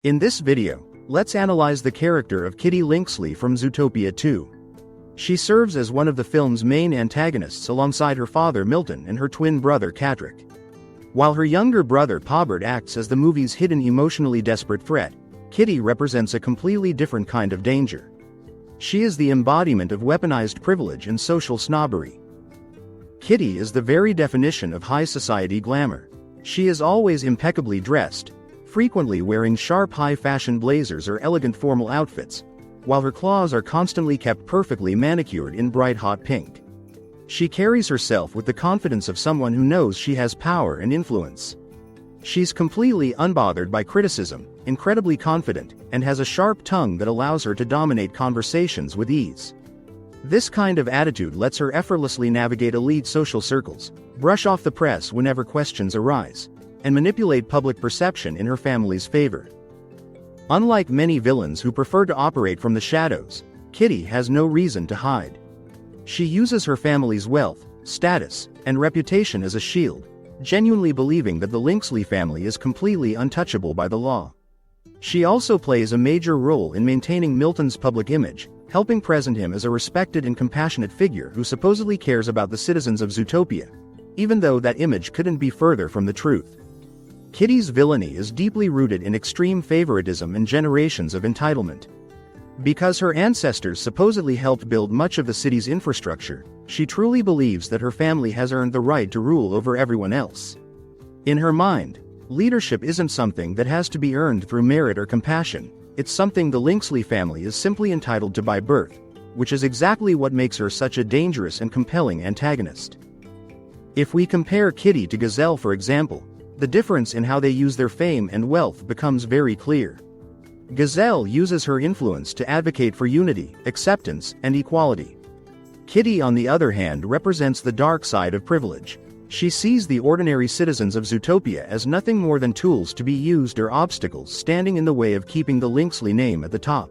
In this video, let's analyze the character of Kitty Lynxley from Zootopia 2. She serves as one of the film's main antagonists alongside her father Milton and her twin brother Catrick. While her younger brother Pobert acts as the movie's hidden emotionally desperate threat, Kitty represents a completely different kind of danger. She is the embodiment of weaponized privilege and social snobbery. Kitty is the very definition of high society glamour. She is always impeccably dressed, frequently wearing sharp high-fashion blazers or elegant formal outfits, while her claws are constantly kept perfectly manicured in bright hot pink. She carries herself with the confidence of someone who knows she has power and influence. She's completely unbothered by criticism, incredibly confident, and has a sharp tongue that allows her to dominate conversations with ease. This kind of attitude lets her effortlessly navigate elite social circles, brush off the press whenever questions arise, and manipulate public perception in her family's favor. Unlike many villains who prefer to operate from the shadows, Kitty has no reason to hide. She uses her family's wealth, status, and reputation as a shield, genuinely believing that the Lynxley family is completely untouchable by the law. She also plays a major role in maintaining Milton's public image, helping present him as a respected and compassionate figure who supposedly cares about the citizens of Zootopia, even though that image couldn't be further from the truth. Kitty's villainy is deeply rooted in extreme favoritism and generations of entitlement. Because her ancestors supposedly helped build much of the city's infrastructure, she truly believes that her family has earned the right to rule over everyone else. In her mind, leadership isn't something that has to be earned through merit or compassion, it's something the Lynxley family is simply entitled to by birth, which is exactly what makes her such a dangerous and compelling antagonist. If we compare Kitty to Gazelle, for example, the difference in how they use their fame and wealth becomes very clear. Gazelle uses her influence to advocate for unity, acceptance, and equality. Kitty, on the other hand, represents the dark side of privilege. She sees the ordinary citizens of Zootopia as nothing more than tools to be used or obstacles standing in the way of keeping the Lynxley name at the top.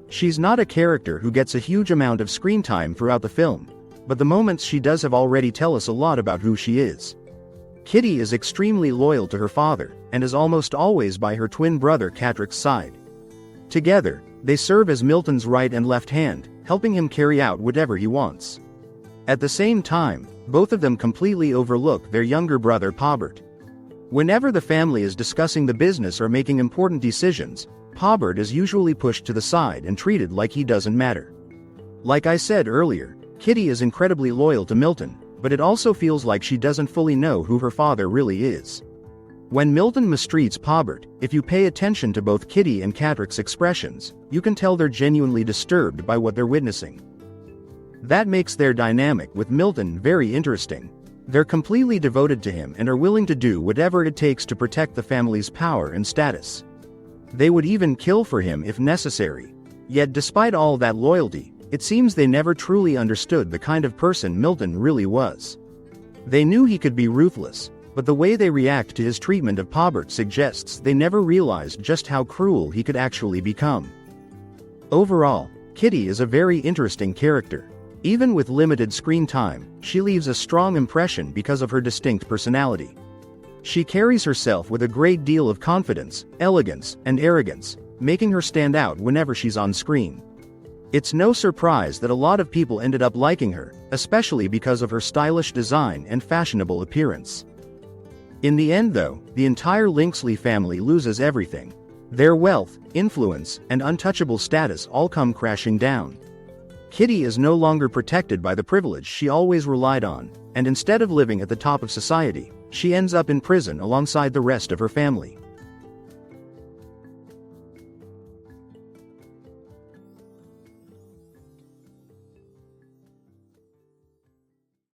She's not a character who gets a huge amount of screen time throughout the film, but the moments she does have already tell us a lot about who she is. Kitty is extremely loyal to her father, and is almost always by her twin brother Catrick's side. Together, they serve as Milton's right and left hand, helping him carry out whatever he wants. At the same time, both of them completely overlook their younger brother Pobert. Whenever the family is discussing the business or making important decisions, Pobert is usually pushed to the side and treated like he doesn't matter. Like I said earlier, Kitty is incredibly loyal to Milton, but it also feels like she doesn't fully know who her father really is. When Milton mistreats Pobert, if you pay attention to both Kitty and Catrick's expressions, you can tell they're genuinely disturbed by what they're witnessing. That makes their dynamic with Milton very interesting. They're completely devoted to him and are willing to do whatever it takes to protect the family's power and status. They would even kill for him if necessary. Yet despite all that loyalty, it seems they never truly understood the kind of person Milton really was. They knew he could be ruthless, but the way they react to his treatment of Pobert suggests they never realized just how cruel he could actually become. Overall, Kitty is a very interesting character. Even with limited screen time, she leaves a strong impression because of her distinct personality. She carries herself with a great deal of confidence, elegance, and arrogance, making her stand out whenever she's on screen. It's no surprise that a lot of people ended up liking her, especially because of her stylish design and fashionable appearance. In the end though, the entire Lynxley family loses everything. Their wealth, influence, and untouchable status all come crashing down. Kitty is no longer protected by the privilege she always relied on, and instead of living at the top of society, she ends up in prison alongside the rest of her family.